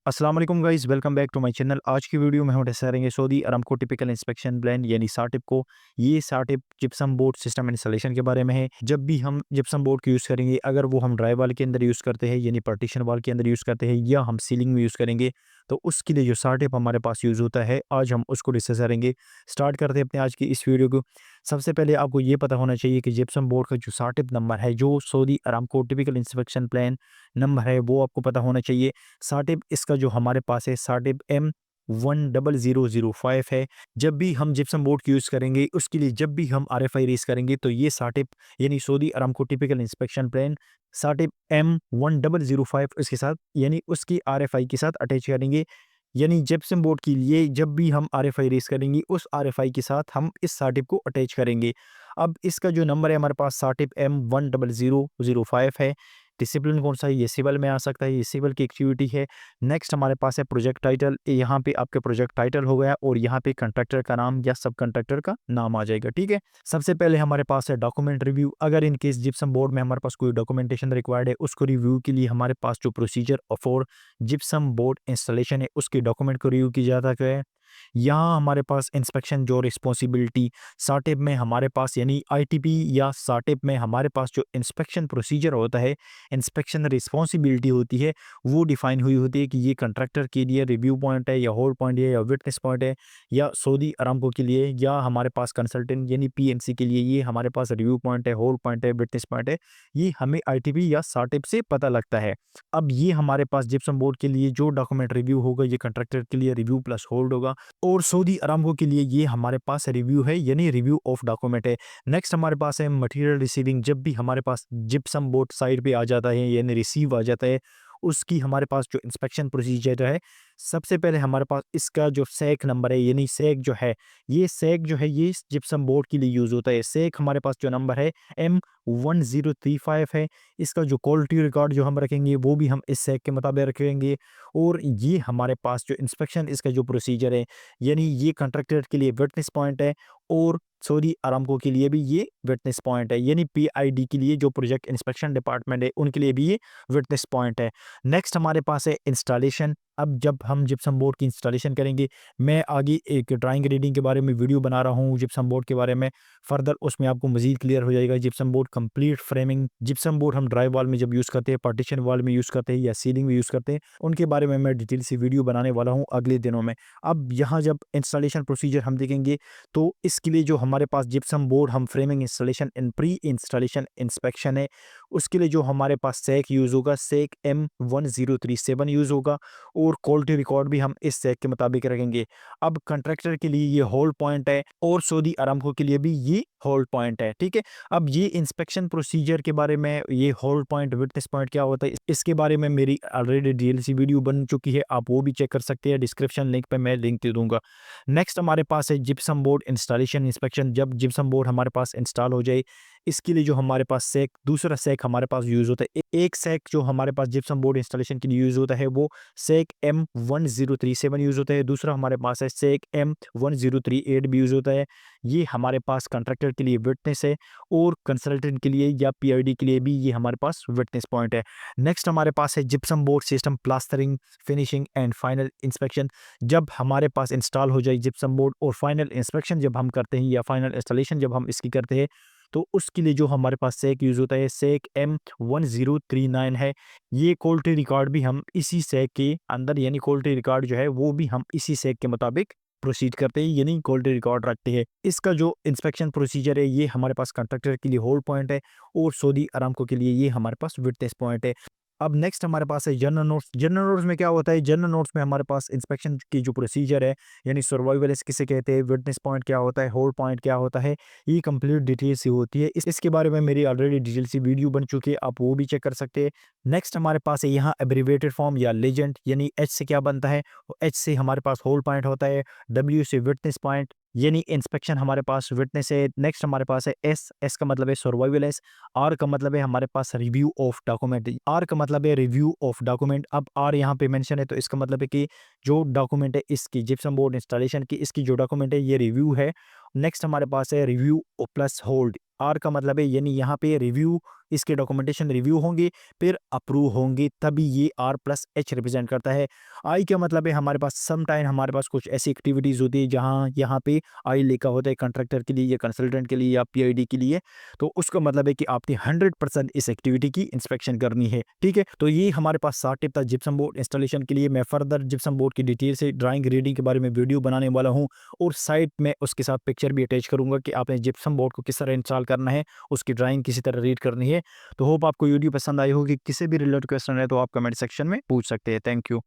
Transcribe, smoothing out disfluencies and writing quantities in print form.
अस्सलाम वालेकुम guys, welcome back to my channel. आज की वीडियो में हम डिस्कस करेंगे Saudi Aramco typical inspection plan यानी साटिप को। ये SATIP gypsum board system installation के बारे में है। जब भी हम जिप्सम बोर्ड को यूज़ करेंगे, अगर वो हम ड्राई वाल के अंदर यूज़ करते हैं यानी पार्टीशन वाल के अंदर यूज़ करते हैं या हम सीलिंग में यूज़ करेंगे, तो उसके लिए जो साटिप हमारे पास यूज़ होता है, आज हम उसको डिस्कस करेंगे। स्टार्ट करते हैं अपने आज की इस वीडियो को। सबसे पहले आपको ये पता होना चाहिए कि जिप्सम बोर्ड का जो साटिप नंबर है, जो Saudi Aramco typical inspection plan number है, वो आपको पता होना चाहिए। साटिप इसका जो हमारे पास है साटिप M10005 है। जब भी हम जिप्सम बोर्ड की यूज़ करेंगे, उसके लिए जब भी हम आरएफआई रेज़ करेंगे, तो ये साटिप यानी Saudi Aramco typical inspection plan SATIP M1005 उसके साथ यानी उसकी आरएफआई के साथ अटैच करेंगे। यानी जिप्सम बोर्ड के लिए जब भी हम आरएफआई रेज़ करेंगे, उस आरएफआई के साथ हम इस साटिप को अटैच करेंगे। अब इसका जो नंबर है हमारे पास साटिप M10005 है। डिसिप्लिन कौन-सा है? ये सिविल में आ सकता है, ये सिविल की एक्टिविटी है। नेक्स्ट हमारे पास है प्रोजेक्ट टाइटल। यहाँ पे आपके प्रोजेक्ट टाइटल हो गया और यहाँ पे कॉन्ट्रैक्टर का नाम या सब कॉन्ट्रैक्टर का नाम आ जाएगा, ठीक है? सबसे पहले हमारे पास है डॉक्यूमेंट रिव्यू। अगर इन केस जिप्सम बोर्ड में हमारे पास कोई डॉक्यूमेंटेशन रिक्वायर्ड है, उसको रिव्यू के लिए हमारे पास जो procedure for gypsum board installation है, उसके डॉक्यूमेंट को रिव्यू किया जाता है। यहाँ हमारे पास इंस्पेक्शन जो रिस्पॉन्सिबिलिटी साटिप में हमारे पास यानी आईटीपी या साटिप में हमारे पास जो इंस्पेक्शन प्रोसीजर होता है, इंस्पेक्शन रिस्पॉन्सिबिलिटी होती है, वो डिफाइन हुई होती है कि ये कंट्रैक्टर के लिए रिव्यू पॉइंट है या होल्ड पॉइंट है या विटनेस पॉइंट है, या सऊदी अरामको के लिए या हमारे पास कंसल्टेंट यानी पीएमसी के लिए ये हमारे पास रिव्यू पॉइंट है, होल्ड पॉइंट है, विटनेस पॉइंट है। ये हमें आईटीपी या साटिप से पता लगता है। अब ये हमारे पास जिप्सम बोर्ड के लिए जो डॉक्यूमेंट रिव्यू होगा, ये कंट्रैक्टर के लिए रिव्यू प्लस होल्ड होगा और सऊदी अरामको के लिए ये हमारे पास रिव्यू है यानी रिव्यू ऑफ डॉक्यूमेंट है। नेक्स्ट हमारे पास है मटेरियल रिसीविंग। जब भी हमारे पास जिप्सम बोर्ड साइड पे आ जाता है यानी रिसीव आ जाता है, उसकी हमारे पास जो इंस्पेक्शन प्रोसीजर है, सबसे पहले हमारे पास इसका जो सैक नंबर है यानी सैक जो है, ये सैक जो है ये जिप्सम बोर्ड के लिए यूज़ होता है। सैक हमारे पास जो नंबर है M1035 है। इसका जो क्वालिटी रिकॉर्ड जो हम रखेंगे, वो भी हम इस सैक के मुताबिक रखेंगे। और ये हमारे पास जो इंस्पेक्शन इसका जो प्रोसीजर है, यानी ये कॉन्ट्रैक्टर के लिए विटनेस पॉइंट है और सऊदी अरामको के लिए भी ये विटनेस पॉइंट है, यानी पीआईडी के लिए जो प्रोजेक्ट इंस्पेक्शन डिपार्टमेंट है, उनके लिए भी ये विटनेस पॉइंट है। नेक्स्ट हमारे पास है इंस्टॉलेशन। अब जब हम जिप्सम बोर्ड की इंस्टॉलेशन करेंगे, मैं आगे एक ड्राइंग रीडिंग के बारे में वीडियो बना रहा हूँ जिप्सम बोर्ड के बारे में, फर्दर उसमें आपको मज़ीद क्लियर हो जाएगा। Gypsum board complete framing, gypsum board हम ड्राई वॉल में जब यूज़ करते हैं, पार्टीशन वॉल में यूज़ करते हैं या सीलिंग में यूज़ करते हैं, उनके बारे में मैं डिटेल से वीडियो बनाने वाला हूँ अगले दिनों में। अब यहाँ जब इंस्टॉलेशन प्रोसीजर हम देखेंगे, तो इसके लिए जो हमारे पास जिप्सम बोर्ड हम framing installation and pre installation inspection है, उसके लिए जो हमारे पास सैक यूज़ होगा, सैक M1037 यूज़ होगा और क्वालिटी रिकॉर्ड भी हम इस सैक के मुताबिक रखेंगे। अब कॉन्ट्रैक्टर के लिए ये होल्ड पॉइंट है और सऊदी अरामको के लिए भी ये होल्ड पॉइंट है, ठीक है? अब ये इंस्पेक्शन प्रोसीजर के बारे में, ये होल्ड पॉइंट, विटनेस पॉइंट क्या होता है, इसके बारे में मेरी ऑलरेडी डीएलसी वीडियो बन चुकी है, आप वो भी चेक कर सकते हैं। डिस्क्रिप्शन लिंक पे मैं लिंक दे दूँगा। नेक्स्ट हमारे पास है जिप्सम बोर्ड इंस्टॉलेशन इंस्पेक्शन। जब जिप्सम बोर्ड हमारे पास इंस्टॉल हो जाए, इसके लिए जो हमारे पास सैक, दूसरा सैक हमारे पास यूज़ होता है। एक सैक जो हमारे पास जिप्सम बोर्ड इंस्टॉलेशन के लिए यूज़ होता है, वो सैक M1037 यूज़ होता है। दूसरा हमारे पास है सैक M1038 भी यूज़ होता है। ये हमारे पास कॉन्ट्रैक्टर के लिए विटनेस है और कंसल्टेंट के लिए या पीआईडी के लिए भी ये हमारे पास विटनेस पॉइंट है। नेक्स्ट हमारे पास है gypsum board system plastering, finishing and final inspection. जब हमारे पास इंस्टॉल हो जाए जिप्सम बोर्ड और फाइनल इंस्पेक्शन जब हम करते हैं या फाइनल इंस्टॉलेशन जब हम इसकी करते हैं, तो उसके लिए जो हमारे पास सैक यूज़ होता है, सैक M1039 है। ये क्वालिटी रिकॉर्ड भी हम इसी सैक के अंदर, यानी क्वालिटी रिकॉर्ड जो है वो भी हम इसी सैक के मुताबिक प्रोसीड करते हैं, यानी क्वालिटी रिकॉर्ड रखते हैं। इसका जो इंस्पेक्शन प्रोसीजर है, ये हमारे पास कॉन्ट्रैक्टर के लिए होल्ड पॉइंट है और सऊदी अरामको के लिए ये हमारे पास विटनेस पॉइंट है। अब नेक्स्ट हमारे पास है जनरल नोट्स। जनरल नोट्स में क्या होता है? जनरल नोट्स में हमारे पास इंस्पेक्शन की जो प्रोसीजर है, यानी सर्वाइवल किसे कहते हैं, विटनेस पॉइंट क्या होता है, होल्ड पॉइंट क्या होता है, ये कंप्लीट डिटेल से होती है। इसके बारे में मेरी ऑलरेडी डिटेल सी वीडियो बन चुकी है, आप वो भी चेक कर सकते हैं। नेक्स्ट हमारे पास है यहाँ एब्रिवेटेड फॉर्म या लेजेंड, यानी एच से क्या बनता है? एच से हमारे पास होल्ड पॉइंट होता है, डब्ल्यू से विटनेस पॉइंट यानी इंस्पेक्शन हमारे पास विटनेस है। नेक्स्ट हमारे पास है एस, एस का मतलब है सर्वाइवल एस, आर का मतलब है हमारे पास रिव्यू ऑफ डॉक्यूमेंट, आर का मतलब है रिव्यू ऑफ डॉक्यूमेंट। अब आर यहाँ पे मेंशन है, तो इसका मतलब है कि जो डॉक्यूमेंट है इसकी जिप्सम बोर्ड इंस्टॉलेशन की, इसकी जो डॉक्यूमेंट है ये रिव्यू है। नेक्स्ट हमारे पास है रिव्यू प्लस होल्ड। आर का मतलब है यानी यहाँ पे रिव्यू, इसके डॉक्यूमेंटेशन रिव्यू होंगे फिर अप्रूव होंगे, तभी ये आर प्लस एच रिप्रेजेंट करता है। आई का मतलब है हमारे पास सम टाइम हमारे पास कुछ ऐसी एक्टिविटीज़ होती है जहाँ यहाँ पे आई लिखा होता है कंट्रैक्टर के लिए या कंसल्टेंट के लिए या पीआईडी के लिए, तो उसका मतलब है कि आपने 100% इस एक्टिविटी की इंस्पेक्शन करनी है। ठीक है, तो ये हमारे पास 7 टिप था जिप्सम बोर्ड इंस्टॉलेशन के लिए। मैं फर्दर जिप्सम बोर्ड की डिटेल से ड्राइंग रीडिंग के बारे में वीडियो बनाने वाला हूँ और साइट में उसके साथ पिक्चर भी अटैच करूंगा कि आपने जिप्सम बोर्ड को किस तरह इंस्टॉल करना है, उसकी ड्राइंग किसी तरह रीड करनी है। तो होप आपको वीडियो पसंद आई होगी। किसी भी रिलेटेड क्वेश्चन है तो आप कमेंट सेक्शन में पूछ सकते हैं। Thank you.